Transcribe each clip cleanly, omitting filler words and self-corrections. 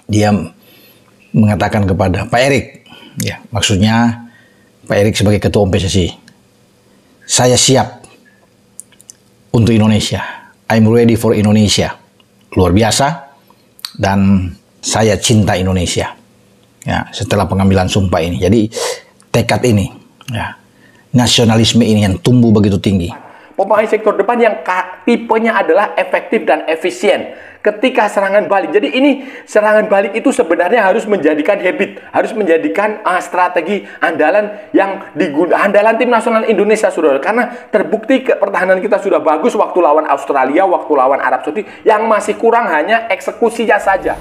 dia mengatakan kepada Pak Erik, ya maksudnya Pak Erik sebagai ketua umum PSSI, saya siap untuk Indonesia, I'm ready for Indonesia, luar biasa, dan saya cinta Indonesia. Ya, setelah pengambilan sumpah ini, jadi tekad ini, ya, nasionalisme ini yang tumbuh begitu tinggi. Pemain sektor depan yang tipenya adalah efektif dan efisien ketika serangan balik. Jadi ini serangan balik itu sebenarnya harus menjadikan habit, harus menjadikan strategi andalan yang digunakan, andalan tim nasional Indonesia, saudara. Karena terbukti pertahanan kita sudah bagus waktu lawan Australia, waktu lawan Arab Saudi. Yang masih kurang hanya eksekusinya saja.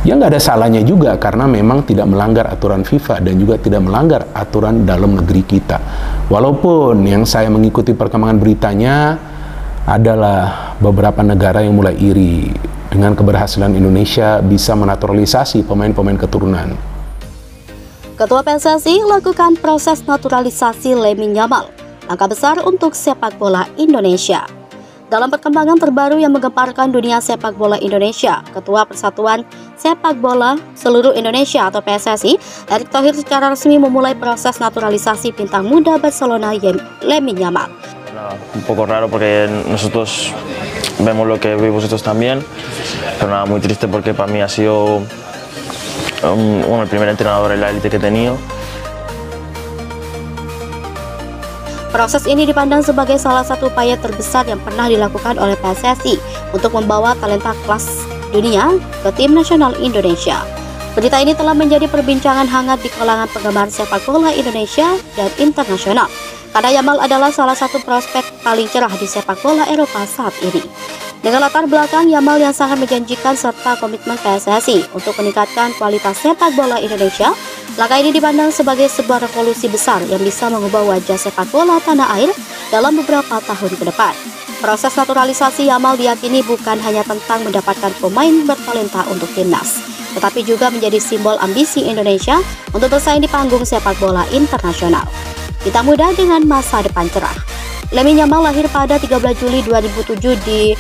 Ya nggak ada salahnya juga karena memang tidak melanggar aturan FIFA dan juga tidak melanggar aturan dalam negeri kita. Walaupun yang saya mengikuti perkembangan beritanya adalah beberapa negara yang mulai iri dengan keberhasilan Indonesia bisa menaturalisasi pemain-pemain keturunan. Ketua PSSI lakukan proses naturalisasi Lamine Yamal, langkah besar untuk sepak bola Indonesia. Dalam perkembangan terbaru yang menggemparkan dunia sepak bola Indonesia, Ketua Persatuan Sepak Bola Seluruh Indonesia atau PSSI, Erick Thohir secara resmi memulai proses naturalisasi bintang muda Barcelona Lamine Yamal. Un poco raro porque nosotros vemos lo que veis vosotros también, pero nada, muy triste porque para mí ha sido el primer entrenador en la élite que he tenido. Proses ini dipandang sebagai salah satu upaya terbesar yang pernah dilakukan oleh PSSI untuk membawa talenta kelas dunia ke tim nasional Indonesia. Berita ini telah menjadi perbincangan hangat di kalangan penggemar sepak bola Indonesia dan internasional, karena Yamal adalah salah satu prospek paling cerah di sepak bola Eropa saat ini. Dengan latar belakang Yamal yang sangat menjanjikan serta komitmen PSSI untuk meningkatkan kualitas sepak bola Indonesia, langkah ini dipandang sebagai sebuah revolusi besar yang bisa mengubah wajah sepak bola tanah air dalam beberapa tahun ke depan. Proses naturalisasi Yamal diyakini bukan hanya tentang mendapatkan pemain bertalenta untuk timnas, tetapi juga menjadi simbol ambisi Indonesia untuk bersaing di panggung sepak bola internasional. Kita muda dengan masa depan cerah. Lamine Yamal lahir pada 13 Juli 2007 di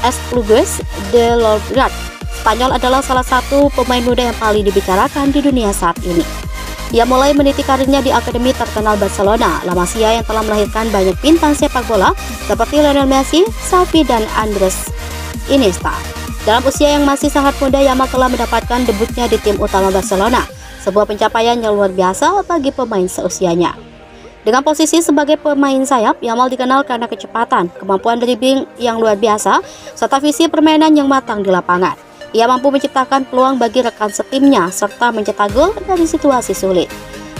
Esplugues de Llobregat, Spanyol, adalah salah satu pemain muda yang paling dibicarakan di dunia saat ini. Ia mulai meniti karirnya di akademi terkenal Barcelona, La Masia, yang telah melahirkan banyak bintang sepak bola seperti Lionel Messi, Xavi, dan Andres Iniesta. Dalam usia yang masih sangat muda, Yamal telah mendapatkan debutnya di tim utama Barcelona, sebuah pencapaian yang luar biasa bagi pemain seusianya. Dengan posisi sebagai pemain sayap, Yamal dikenal karena kecepatan, kemampuan dribbling yang luar biasa, serta visi permainan yang matang di lapangan. Ia mampu menciptakan peluang bagi rekan setimnya, serta mencetak gol dari situasi sulit.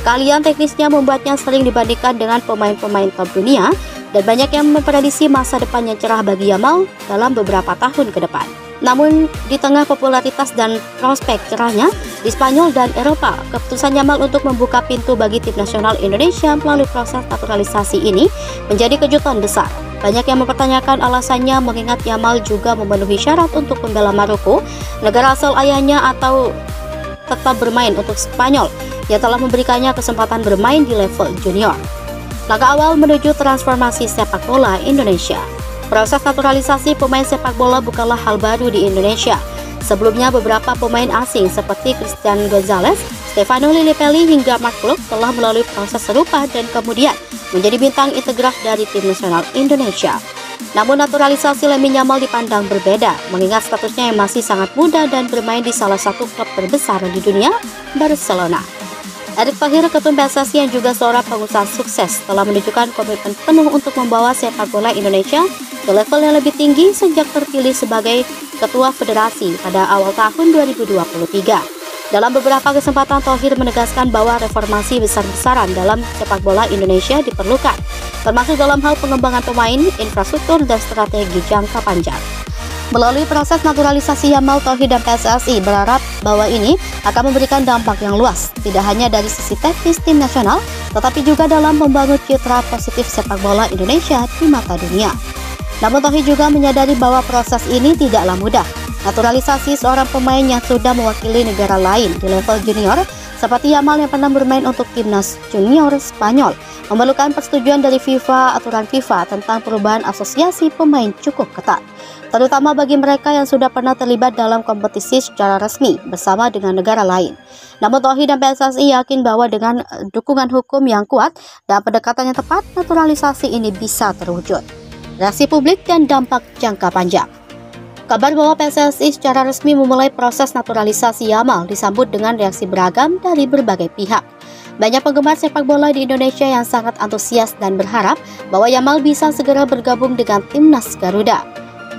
Keahlian teknisnya membuatnya sering dibandingkan dengan pemain-pemain top dunia, dan banyak yang memprediksi masa depan yang cerah bagi Yamal dalam beberapa tahun ke depan. Namun, di tengah popularitas dan prospek cerahnya di Spanyol dan Eropa, keputusan Yamal untuk membuka pintu bagi tim nasional Indonesia melalui proses naturalisasi ini menjadi kejutan besar. Banyak yang mempertanyakan alasannya, mengingat Yamal juga memenuhi syarat untuk membela Maroko, negara asal ayahnya, atau tetap bermain untuk Spanyol yang telah memberikannya kesempatan bermain di level junior. Langkah awal menuju transformasi sepak bola Indonesia. Proses naturalisasi pemain sepak bola bukanlah hal baru di Indonesia. Sebelumnya, beberapa pemain asing seperti Christian Gonzalez, Stefano Lillipelli, hingga Mark Klok telah melalui proses serupa dan kemudian menjadi bintang integral dari tim nasional Indonesia. Namun, naturalisasi Lamine Yamal dipandang berbeda, mengingat statusnya yang masih sangat muda dan bermain di salah satu klub terbesar di dunia, Barcelona. Erick Thohir, ketum PSSI yang juga seorang pengusaha sukses, telah menunjukkan komitmen penuh untuk membawa sepak bola Indonesia ke level yang lebih tinggi sejak terpilih sebagai Ketua Federasi pada awal tahun 2023. Dalam beberapa kesempatan, Thohir menegaskan bahwa reformasi besar-besaran dalam sepak bola Indonesia diperlukan, termasuk dalam hal pengembangan pemain, infrastruktur, dan strategi jangka panjang. Melalui proses naturalisasi Yamal, Thohir dan PSSI berharap bahwa ini akan memberikan dampak yang luas, tidak hanya dari sisi teknis tim nasional, tetapi juga dalam membangun citra positif sepak bola Indonesia di mata dunia. Namun Thohir juga menyadari bahwa proses ini tidaklah mudah. Naturalisasi seorang pemain yang sudah mewakili negara lain di level junior seperti Yamal yang pernah bermain untuk timnas junior Spanyol, memerlukan persetujuan dari FIFA. Aturan FIFA tentang perubahan asosiasi pemain cukup ketat, terutama bagi mereka yang sudah pernah terlibat dalam kompetisi secara resmi bersama dengan negara lain. Namun Tauhid dan PSSI yakin bahwa dengan dukungan hukum yang kuat dan pendekatan yang tepat, naturalisasi ini bisa terwujud. Reaksi publik dan dampak jangka panjang. Kabar bahwa PSSI secara resmi memulai proses naturalisasi Yamal disambut dengan reaksi beragam dari berbagai pihak. Banyak penggemar sepak bola di Indonesia yang sangat antusias dan berharap bahwa Yamal bisa segera bergabung dengan timnas Garuda.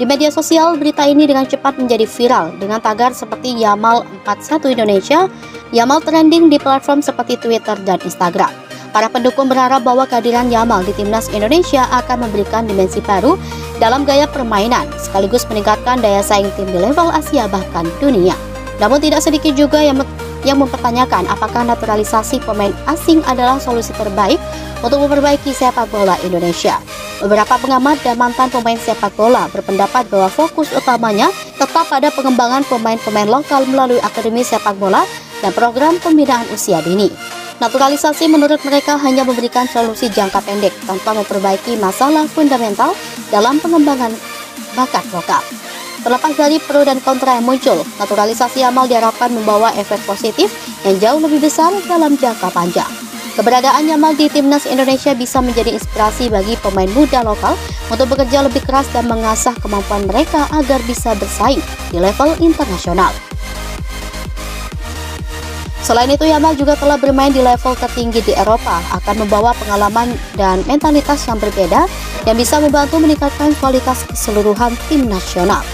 Di media sosial, berita ini dengan cepat menjadi viral dengan tagar seperti Yamal 41 Indonesia. Yamal trending di platform seperti Twitter dan Instagram. Para pendukung berharap bahwa kehadiran Yamal di timnas Indonesia akan memberikan dimensi baru dalam gaya permainan, sekaligus meningkatkan daya saing tim di level Asia bahkan dunia. Namun tidak sedikit juga yang mempertanyakan apakah naturalisasi pemain asing adalah solusi terbaik untuk memperbaiki sepak bola Indonesia. Beberapa pengamat dan mantan pemain sepak bola berpendapat bahwa fokus utamanya tetap pada pengembangan pemain-pemain lokal melalui akademi sepak bola dan program pembinaan usia dini. Naturalisasi menurut mereka hanya memberikan solusi jangka pendek tanpa memperbaiki masalah fundamental dalam pengembangan bakat lokal. Terlepas dari pro dan kontra yang muncul, naturalisasi Yamal diharapkan membawa efek positif yang jauh lebih besar dalam jangka panjang. Keberadaan Yamal di timnas Indonesia bisa menjadi inspirasi bagi pemain muda lokal untuk bekerja lebih keras dan mengasah kemampuan mereka agar bisa bersaing di level internasional. Selain itu, Yamal juga telah bermain di level tertinggi di Eropa, akan membawa pengalaman dan mentalitas yang berbeda yang bisa membantu meningkatkan kualitas keseluruhan tim nasional.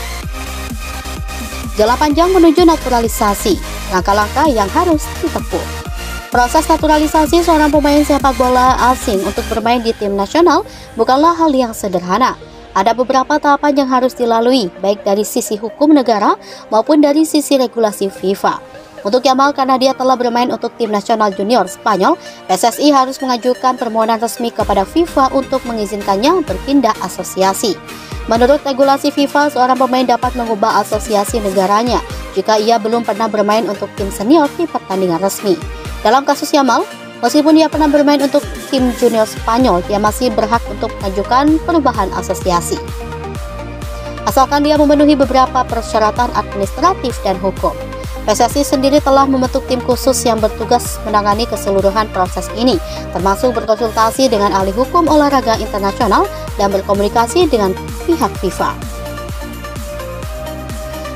Jalan panjang menuju naturalisasi, langkah-langkah yang harus ditempuh. Proses naturalisasi seorang pemain sepak bola asing untuk bermain di tim nasional bukanlah hal yang sederhana. Ada beberapa tahapan yang harus dilalui, baik dari sisi hukum negara maupun dari sisi regulasi FIFA. Untuk Yamal, karena dia telah bermain untuk tim nasional junior Spanyol, PSSI harus mengajukan permohonan resmi kepada FIFA untuk mengizinkannya berpindah asosiasi. Menurut regulasi FIFA, seorang pemain dapat mengubah asosiasi negaranya jika ia belum pernah bermain untuk tim senior di pertandingan resmi. Dalam kasus Yamal, meskipun dia pernah bermain untuk tim junior Spanyol, dia masih berhak untuk mengajukan perubahan asosiasi, asalkan dia memenuhi beberapa persyaratan administratif dan hukum. PSSI sendiri telah membentuk tim khusus yang bertugas menangani keseluruhan proses ini, termasuk berkonsultasi dengan ahli hukum olahraga internasional dan berkomunikasi dengan pihak FIFA.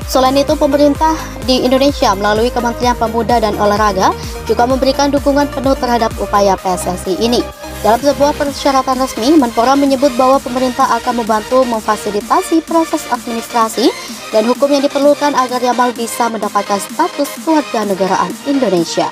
Selain itu, pemerintah di Indonesia melalui Kementerian Pemuda dan Olahraga juga memberikan dukungan penuh terhadap upaya PSSI ini. Dalam sebuah persyaratan resmi, Menpora menyebut bahwa pemerintah akan membantu memfasilitasi proses administrasi dan hukum yang diperlukan agar Yamal bisa mendapatkan status kewarganegaraan Indonesia.